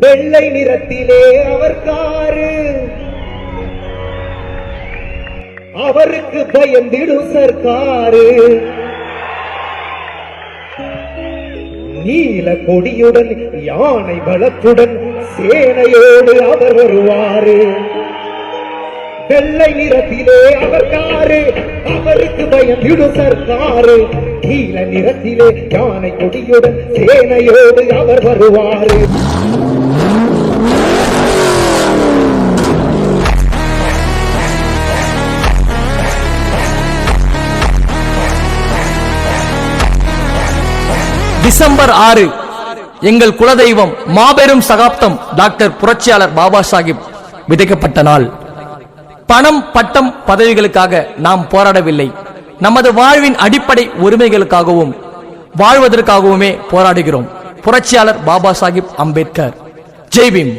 வெள்ளை நிறத்திலே அவர் காரு, அவருக்கு பயந்திடும் சர்க்காரு. நீல கொடியுடன் யானை பலத்துடன் சேனையோடு அவர் வருவாரு. வெள்ளை நிறத்திலே அவர் காரு, அவருக்கு பயந்திடும் சர்க்காரு. நீல நிறத்திலே யானை கொடியுடன் சேனையோடு அவர் வருவாரு. டிசம்பர் 6 எங்கள் குலதெய்வம் மாபெரும் சகாப்தம் டாக்டர் புரட்சியாளர் பாபா சாஹிப் விதைக்கப்பட்ட நாள். பணம், பட்டம், பதவிகளுக்காக நாம் போராடவில்லை. நமது வாழ்வின் அடிப்படை உரிமைகளுக்காகவும் வாழ்வதற்காகவுமே போராடுகிறோம். புரட்சியாளர் பாபா சாஹிப் அம்பேத்கர். ஜெய் பீம்.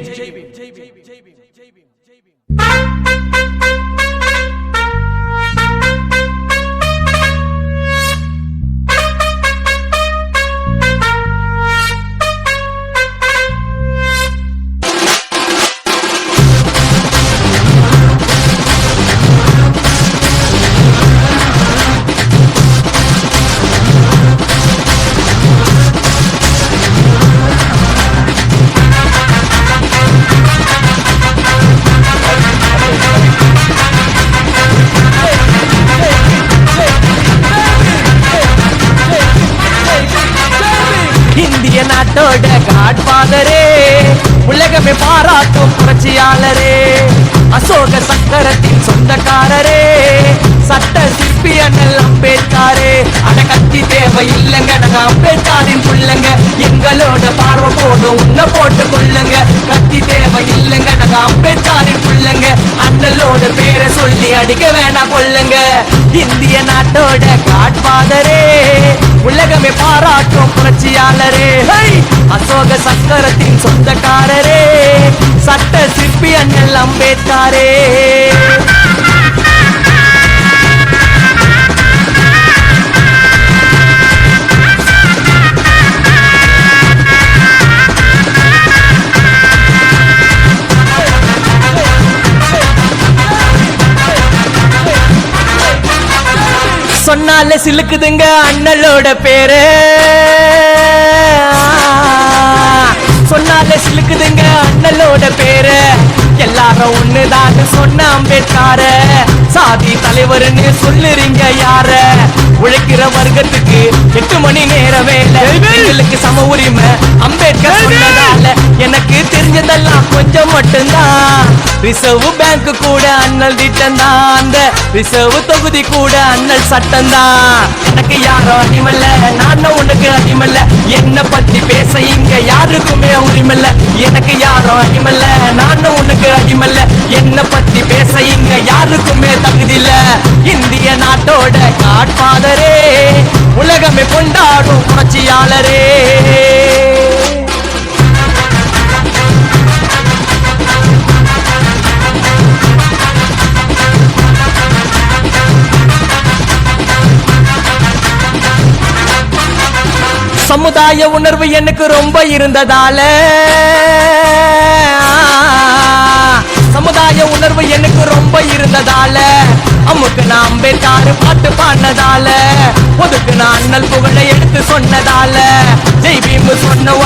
இந்திய நாட்டோட காட்பாதரே, உலகமே பாராட்டும் புரட்சியாளரே, அசோக சக்கரத்தின் சொந்தக்காரரே, சட்ட சிற்பி அண்ணல் அம்பேத்கரே. அட கத்தி தேவை இல்லங்க, நாங்க அம்பேத்கரின் புள்ளங்க, எங்களோட பார்வை போதும் உன்ன போட்டு கொள்ளுங்க. கத்தி தேவை இல்லங்க, நாங்க அம்பேத்கரின் புள்ளங்க, அண்ணலோட பேரை சொல்லி அடிக்க வேணாம் கொள்ளுங்க. இந்திய நாட்டோட காட்பாதரே, உலகமே பாராட்டும் புரட்சியாளரே, அசோக சக்கரத்தின் சொந்தக்காரரே, சட்ட சிற்பி அண்ணல் அம்பேத்கரே. சொன்னாலே சிலுக்குதுங்க அண்ணலோட பேரு, சொன்னாலே சிலுக்குதுங்க அண்ணலோட பேரு. எல்லாரும் ஒண்ணுதான் சொன்ன அம்பேத்கர, சாதி தலைவர்னு சொல்லுறீங்க யார? உழைக்கிற வர்க்கத்துக்கு 8 மணி நேர வேலை, எங்களுக்கு சம உரிமை அம்பேத்கர் சொன்னதால எனக்கு தெரிஞ்சதெல்லாம் கொஞ்சம் மட்டும்தான். ரிசர்வ் பேங்க் கூட அண்ணல் திட்டம் தான், அந்த ரிசர்வ் தொகுதி கூட அண்ணல் சட்டம் தான். எனக்கு யாரும் அடிமல்ல, நானும் உனக்கு அடிமல்ல, என்ன பத்தி பேச இங்க யாருக்குமே உரிமல்ல. எனக்கு யாரும் அடிமல்ல, நானும் உனக்கு அடிமல்ல, என்ன பத்தி பேச இங்க யாருக்குமே தகுதியில்ல. இந்திய நாட்டோட காட்பாதரே, உலகமே கொண்டாடும் புரட்சியாளரே. சமுதாய உணர்வு எனக்கு ரொம்ப இருந்ததால, சமுதாய உணர்வு எனக்கு ரொம்ப இருந்ததால, அம்முக்கு நான் அம்பேத்கர் பாட்டு பாடினதால, ஒதுக்கு நான் அண்ணல் புகழை எடுத்து சொன்னதால, ஜெய் பீம் சொன்ன